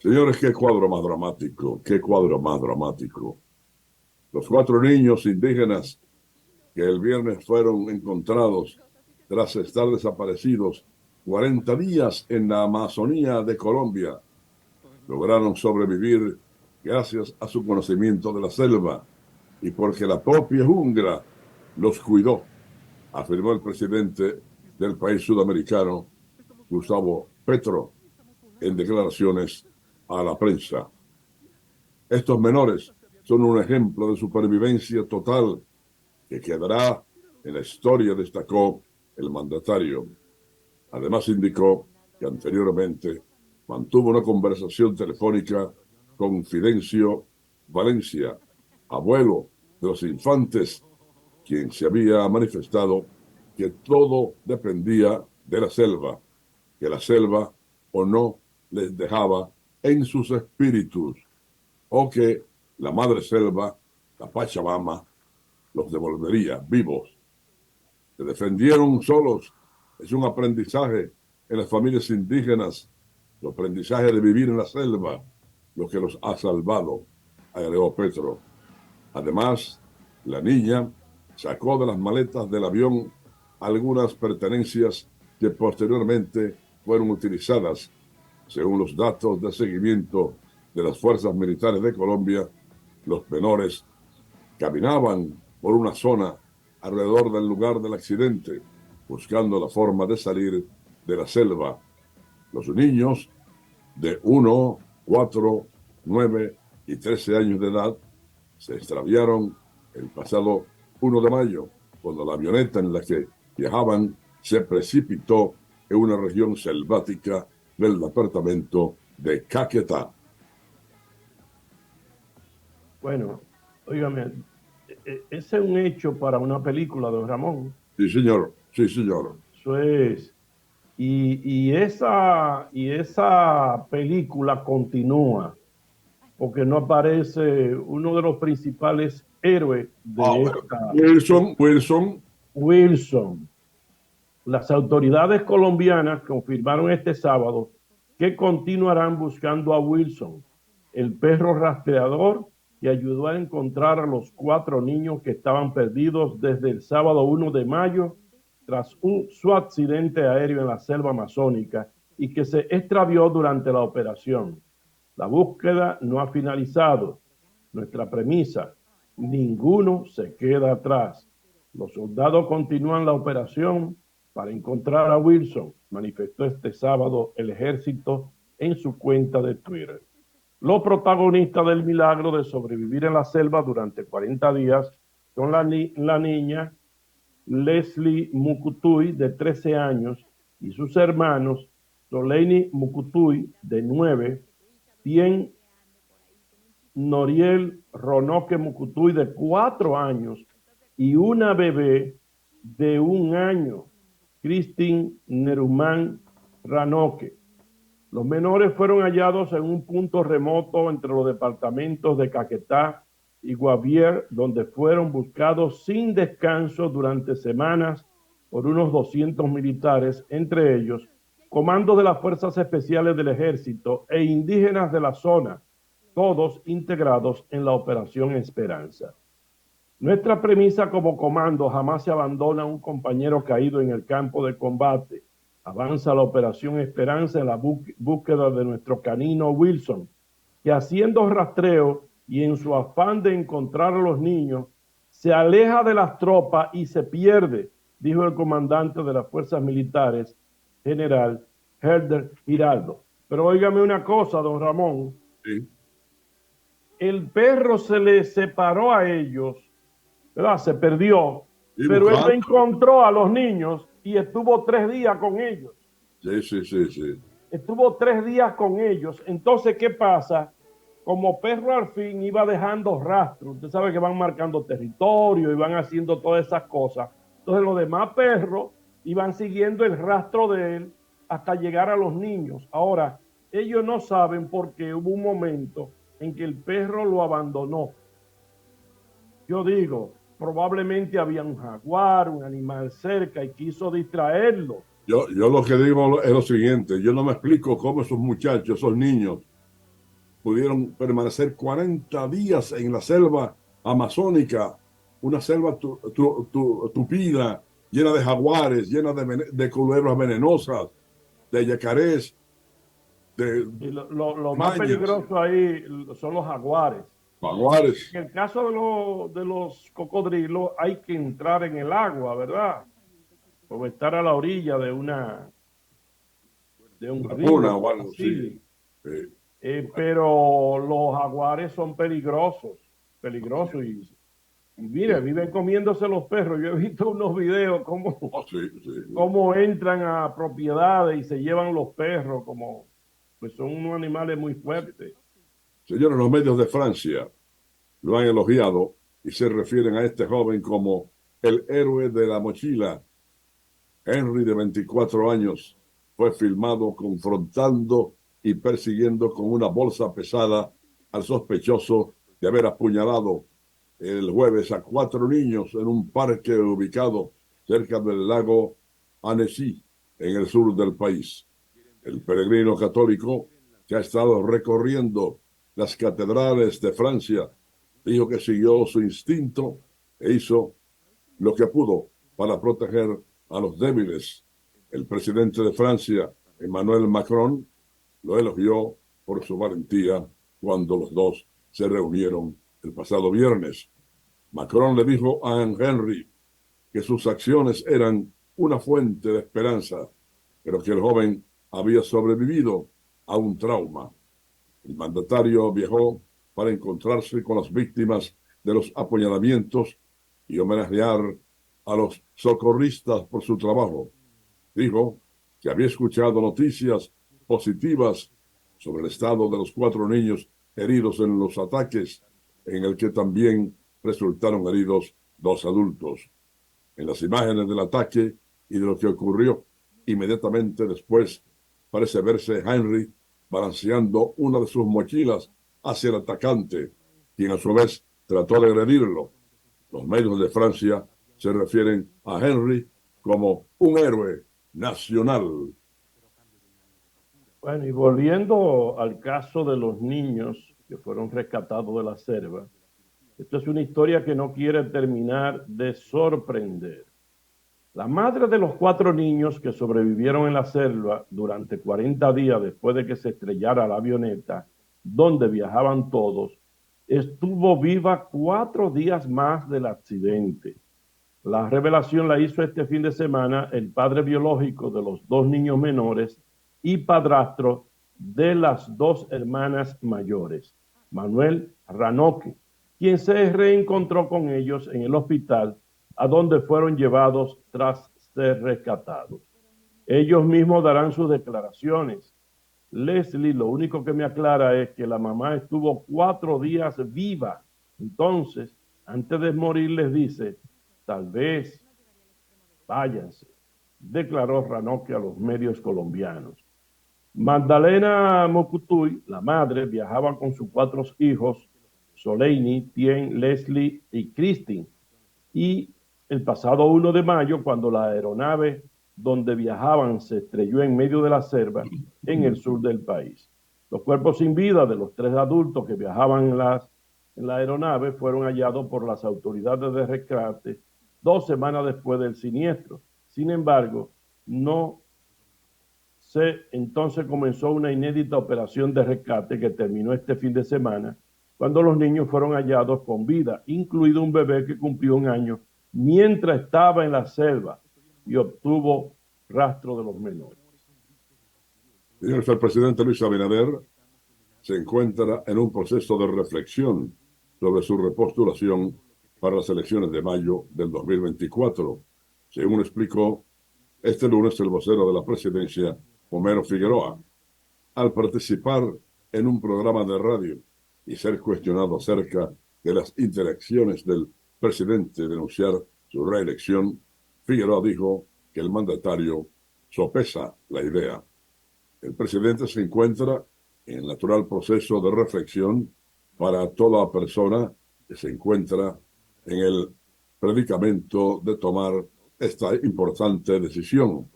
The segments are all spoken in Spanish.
Señores, qué cuadro más dramático, qué cuadro más dramático. Los cuatro niños indígenas que el viernes fueron encontrados tras estar desaparecidos 40 días en la Amazonía de Colombia lograron sobrevivir gracias a su conocimiento de la selva y porque la propia jungla los cuidó, afirmó el presidente del país sudamericano, Gustavo Petro, en declaraciones a la prensa. Estos menores son un ejemplo de supervivencia total que quedará en la historia, destacó el mandatario. Además, indicó que anteriormente mantuvo una conversación telefónica con Fidencio Valencia, abuelo de los infantes, quien se había manifestado que todo dependía de la selva, que la selva o no les dejaba en sus espíritus, o que la madre selva, la Pachamama, los devolvería vivos. Se defendieron solos. Es un aprendizaje en las familias indígenas, el aprendizaje de vivir en la selva, lo que los ha salvado, agregó Petro. Además, la niña sacó de las maletas del avión algunas pertenencias que posteriormente fueron utilizadas. Según los datos de seguimiento de las fuerzas militares de Colombia, los menores caminaban por una zona alrededor del lugar del accidente, buscando la forma de salir de la selva. Los niños de 1, 4, 9 y 13 años de edad se extraviaron el pasado 1 de mayo, cuando la avioneta en la que viajaban se precipitó en una región selvática del departamento de Caquetá. Bueno, óigame, ese es un hecho para una película, don Ramón. Sí, señor. Sí, señor. Eso es. Y esa película continúa, porque no aparece uno de los principales héroes Ah, de bueno. esta, Wilson. Wilson. Las autoridades colombianas confirmaron este sábado que continuarán buscando a Wilson, el perro rastreador que ayudó a encontrar a los 4 niños que estaban perdidos desde el sábado 1 de mayo tras su accidente aéreo en la selva amazónica y que se extravió durante la operación. La búsqueda no ha finalizado. Nuestra premisa, ninguno se queda atrás. Los soldados continúan la operación para encontrar a Wilson, manifestó este sábado el ejército en su cuenta de Twitter. Los protagonistas del milagro de sobrevivir en la selva durante 40 días son la niña Leslie Mukutuy, de 13 años, y sus hermanos Soleini Mukutuy, de 9, Tien Noriel Ronoque Mukutuy, de 4 años, y una bebé de 1 año, Christine Nerumán Ranoque. Los menores fueron hallados en un punto remoto entre los departamentos de Caquetá y Guaviare, donde fueron buscados sin descanso durante semanas por unos 200 militares, entre ellos comandos de las Fuerzas Especiales del Ejército e indígenas de la zona, todos integrados en la Operación Esperanza. Nuestra premisa como comando: jamás se abandona a un compañero caído en el campo de combate. Avanza la Operación Esperanza en la búsqueda de nuestro canino Wilson, que haciendo rastreo y en su afán de encontrar a los niños, se aleja de las tropas y se pierde, dijo el comandante de las fuerzas militares, general Herder Giraldo. Pero óigame una cosa, don Ramón. Sí. El perro se le separó a ellos, ¿verdad? Se perdió, Y pero él buscando. encontró a los niños y estuvo 3 días con ellos. Sí, sí, sí, sí. Estuvo 3 días con ellos. Entonces, ¿qué pasa? Como perro al fin iba dejando rastros. Usted sabe que van marcando territorio y van haciendo todas esas cosas. Entonces, los demás perros iban siguiendo el rastro de él hasta llegar a los niños. Ahora, ellos no saben porque hubo un momento en que el perro lo abandonó. Yo digo, probablemente había un jaguar, un animal cerca y quiso distraerlo. Yo lo que digo es lo siguiente, yo no me explico cómo esos muchachos, esos niños, pudieron permanecer 40 días en la selva amazónica, una selva tupida, llena de jaguares, llena de culebras venenosas, de yacarés, de Y lo más mañas, peligroso ahí son los jaguares. jaguares. En el caso de los cocodrilos hay que entrar en el agua, ¿verdad? O estar a la orilla de un río Laguna o algo así. así. Eh, Pero los jaguares son peligrosos, peligrosos. Y mire, sí. viven comiéndose los perros. Yo he visto unos videos Oh, sí, sí, sí. cómo entran a propiedades y se llevan los perros, como pues son unos animales muy fuertes. Señores, los medios de Francia lo han elogiado y se refieren a este joven como el héroe de la mochila. Henry, de 24 años, fue filmado confrontando y persiguiendo con una bolsa pesada al sospechoso de haber apuñalado el jueves a 4 niños en un parque ubicado cerca del lago Annecy, en el sur del país. El peregrino católico, que ha estado recorriendo las catedrales de Francia, dijo que siguió su instinto e hizo lo que pudo para proteger a los débiles. El presidente de Francia, Emmanuel Macron, lo elogió por su valentía cuando los dos se reunieron el pasado viernes. Macron le dijo a Henry que sus acciones eran una fuente de esperanza, pero que el joven había sobrevivido a un trauma. El mandatario viajó para encontrarse con las víctimas de los apuñalamientos y homenajear a los socorristas por su trabajo. Dijo que había escuchado noticias positivas sobre el estado de los 4 niños heridos en los ataques, en el que también resultaron heridos 2 adultos. En las imágenes del ataque y de lo que ocurrió inmediatamente después, parece verse Henry balanceando una de sus mochilas hacia el atacante, quien a su vez trató de agredirlo. Los medios de Francia se refieren a Henry como un héroe nacional. Bueno, y volviendo al caso de los niños que fueron rescatados de la selva, esto es una historia que no quiere terminar de sorprender. La madre de los 4 niños que sobrevivieron en la selva durante 40 días después de que se estrellara la avioneta donde viajaban todos, estuvo viva 4 días más del accidente. La revelación la hizo este fin de semana el padre biológico de los 2 niños menores y padrastro de las 2 hermanas mayores, Manuel Ranoque, quien se reencontró con ellos en el hospital a donde fueron llevados tras ser rescatados. Ellos mismos darán sus declaraciones. Leslie, lo único que me aclara es que la mamá estuvo 4 días viva. Entonces, antes de morir les dice, tal vez váyanse, declaró Ranoque a los medios colombianos. Magdalena Mocutuy, la madre, viajaba con sus 4 hijos, Soleini, Tien, Leslie y Christine. Y el pasado 1 de mayo, cuando la aeronave donde viajaban se estrelló en medio de la selva en el sur del país. Los cuerpos sin vida de los 3 adultos que viajaban en la aeronave fueron hallados por las autoridades de rescate 2 semanas después del siniestro. Sin embargo, entonces comenzó una inédita operación de rescate que terminó este fin de semana, cuando los niños fueron hallados con vida, incluido un bebé que cumplió 1 año mientras estaba en la selva y obtuvo rastro de los menores. Señores, el presidente Luis Abinader se encuentra en un proceso de reflexión sobre su repostulación para las elecciones de mayo del 2024. Según explicó este lunes el vocero de la presidencia, Homero Figueroa, al participar en un programa de radio y ser cuestionado acerca de las interacciones del presidente de denunciar su reelección, Figueroa dijo que el mandatario sopesa la idea. El presidente se encuentra en el natural proceso de reflexión para toda persona que se encuentra en el predicamento de tomar esta importante decisión.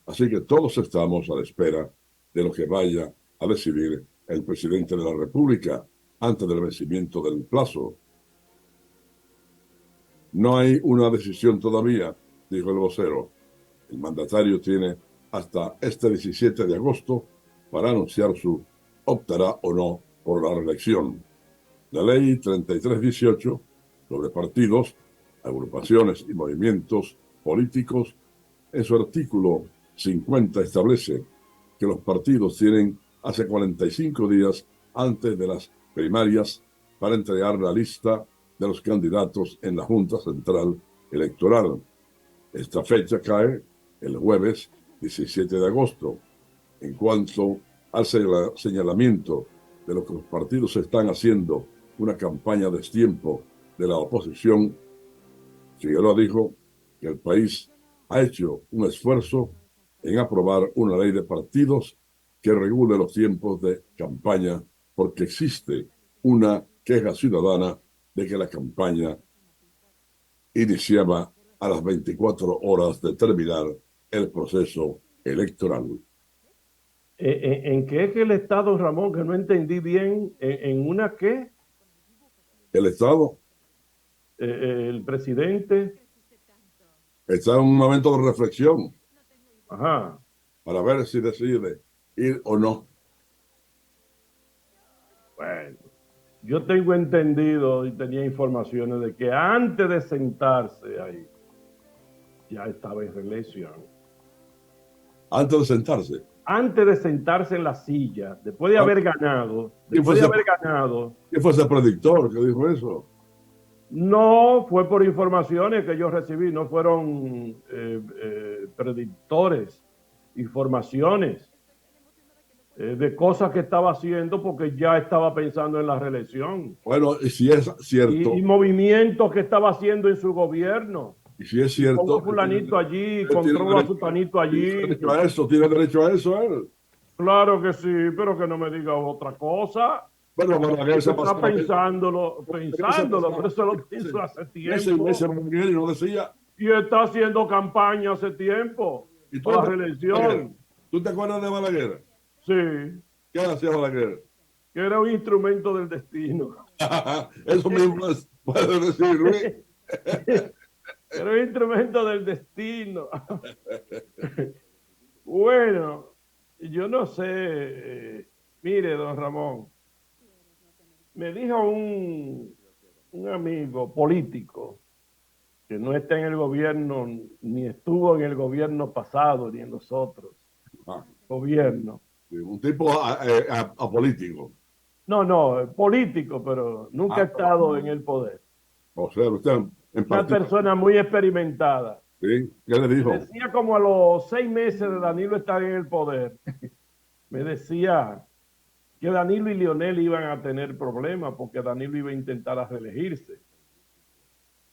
Así que todos estamos a la espera de lo que vaya a decidir el presidente de la República antes del vencimiento del plazo. No hay una decisión todavía, dijo el vocero. El mandatario tiene hasta este 17 de agosto para anunciar su optará o no por la reelección. La ley 3318 sobre partidos, agrupaciones y movimientos políticos, en su artículo 50 establece que los partidos tienen hace 45 días antes de las primarias para entregar la lista de los candidatos en la Junta Central Electoral. Esta fecha cae el jueves 17 de agosto. En cuanto al señalamiento de lo que los partidos están haciendo una campaña a destiempo de la oposición, Figueroa dijo que el país ha hecho un esfuerzo en aprobar una ley de partidos que regule los tiempos de campaña porque existe una queja ciudadana de que la campaña iniciaba a las 24 horas de terminar el proceso electoral. ¿En qué es que el Estado, Ramón, que no entendí bien? ¿En una qué? El Estado El presidente. está en un momento de reflexión Ajá. para ver si decide ir o no. Bueno, yo tengo entendido y tenía informaciones de que antes de sentarse ahí, ya estaba en reelección. Antes de sentarse. Antes de sentarse en la silla, después de haber ganado, ¿Quién fue ese predictor que dijo eso? No fue por informaciones que yo recibí, no fueron predictores, informaciones de cosas que estaba haciendo porque ya estaba pensando en la reelección. Bueno, y si es cierto. Y movimientos que estaba haciendo en su gobierno. Y si es cierto. Pongo fulanito allí, controla a sutanito allí. ¿Tiene derecho a eso él? Claro que sí, pero que no me diga otra cosa. Bueno, Balaguer se está pensándolo, pero eso lo hizo hace tiempo. No decía. Y está haciendo campaña hace tiempo. ¿Y para la reelección? ¿Tú te acuerdas de Balaguer? Sí. ¿Qué hacía Balaguer? Que era un instrumento del destino. Eso mismo puede decir, Luis. Era un instrumento del destino. Bueno, yo no sé. Mire, don Ramón, me dijo un amigo político que no está en el gobierno, ni estuvo en el gobierno pasado, ni en los otros gobiernos. Un tipo apolítico. No, político, pero nunca ha estado en el poder. O sea, usted una persona muy experimentada. Sí, ¿qué le dijo? Me decía como a los 6 meses de Danilo estar en el poder, me decía que Danilo y Leonel iban a tener problemas porque Danilo iba a intentar reelegirse.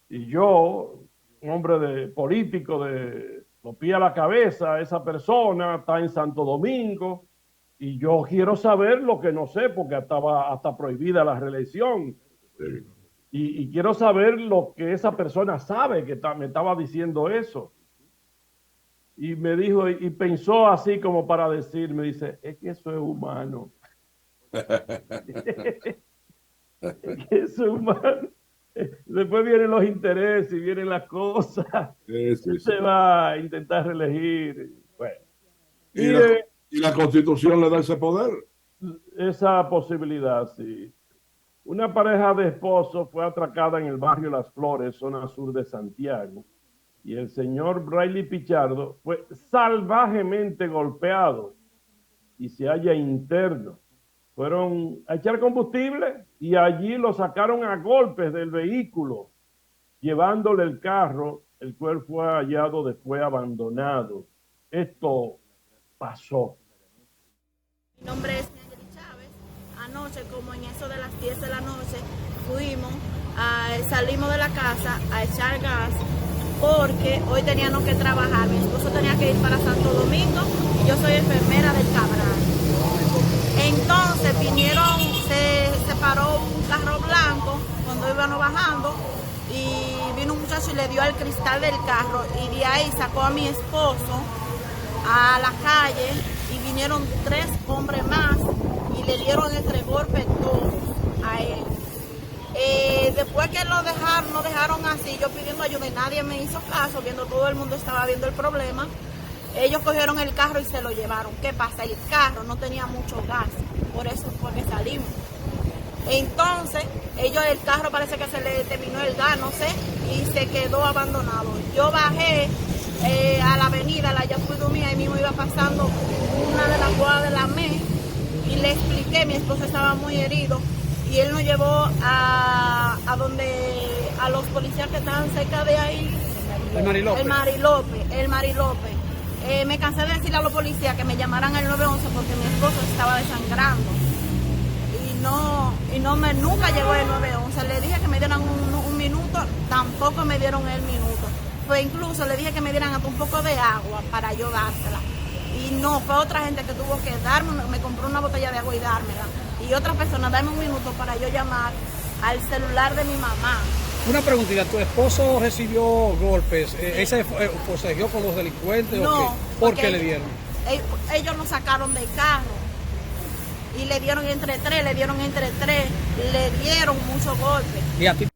Y yo, un hombre político de los pies a la cabeza, esa persona está en Santo Domingo y yo quiero saber lo que no sé porque estaba hasta prohibida la reelección. Sí. Y quiero saber lo que esa persona sabe que me estaba diciendo eso. Y me dijo, y pensó así como para decir, me dice, es que eso es humano. Es que eso es humano. Después vienen los intereses y vienen las cosas. Sí. Se va a intentar reelegir. Bueno. ¿Y la Constitución le da ese poder? Esa posibilidad, sí. Una pareja de esposos fue atracada en el barrio Las Flores, zona sur de Santiago, y el señor Braille Pichardo fue salvajemente golpeado y se halla interno. Fueron a echar combustible y allí lo sacaron a golpes del vehículo, llevándole el carro, el cual fue hallado después abandonado. Esto pasó. Mi nombre es Anoche, como en eso de las 10 de la noche, salimos de la casa a echar gas porque hoy teníamos que trabajar. Mi esposo tenía que ir para Santo Domingo y yo soy enfermera del Cabral. Entonces se paró un carro blanco cuando íbamos bajando y vino un muchacho y le dio al cristal del carro y de ahí sacó a mi esposo a la calle y vinieron 3 hombres más y le dieron entre golpes todos a él. Después que lo dejaron así, yo pidiendo ayuda y nadie me hizo caso, viendo todo el mundo estaba viendo el problema. Ellos cogieron el carro y se lo llevaron. ¿Qué pasa? El carro no tenía mucho gas, por eso fue que salimos. Entonces, el carro parece que se le terminó el gas, no sé, y se quedó abandonado. Yo bajé a la avenida, la Yafudumía, y mismo iba pasando una de las bodas de la MES, y le expliqué, mi esposo estaba muy herido, y él nos llevó a los policías que estaban cerca de ahí. El Marilope. Me cansé de decirle a los policías que me llamaran al 911 porque mi esposo estaba desangrando. Nunca llegó el 911. Le dije que me dieran un minuto, tampoco me dieron el minuto. Pues incluso le dije que me dieran hasta un poco de agua para yo dársela. Y no, fue otra gente que tuvo que me compró una botella de agua y dármela. Y otra persona, darme un minuto para yo llamar al celular de mi mamá. Una preguntita, ¿tu esposo recibió golpes? ¿Ese forcejeó con los delincuentes o qué? ¿Por qué le dieron? Ellos nos sacaron del carro y le dieron entre tres, le dieron muchos golpes. ¿Y a ti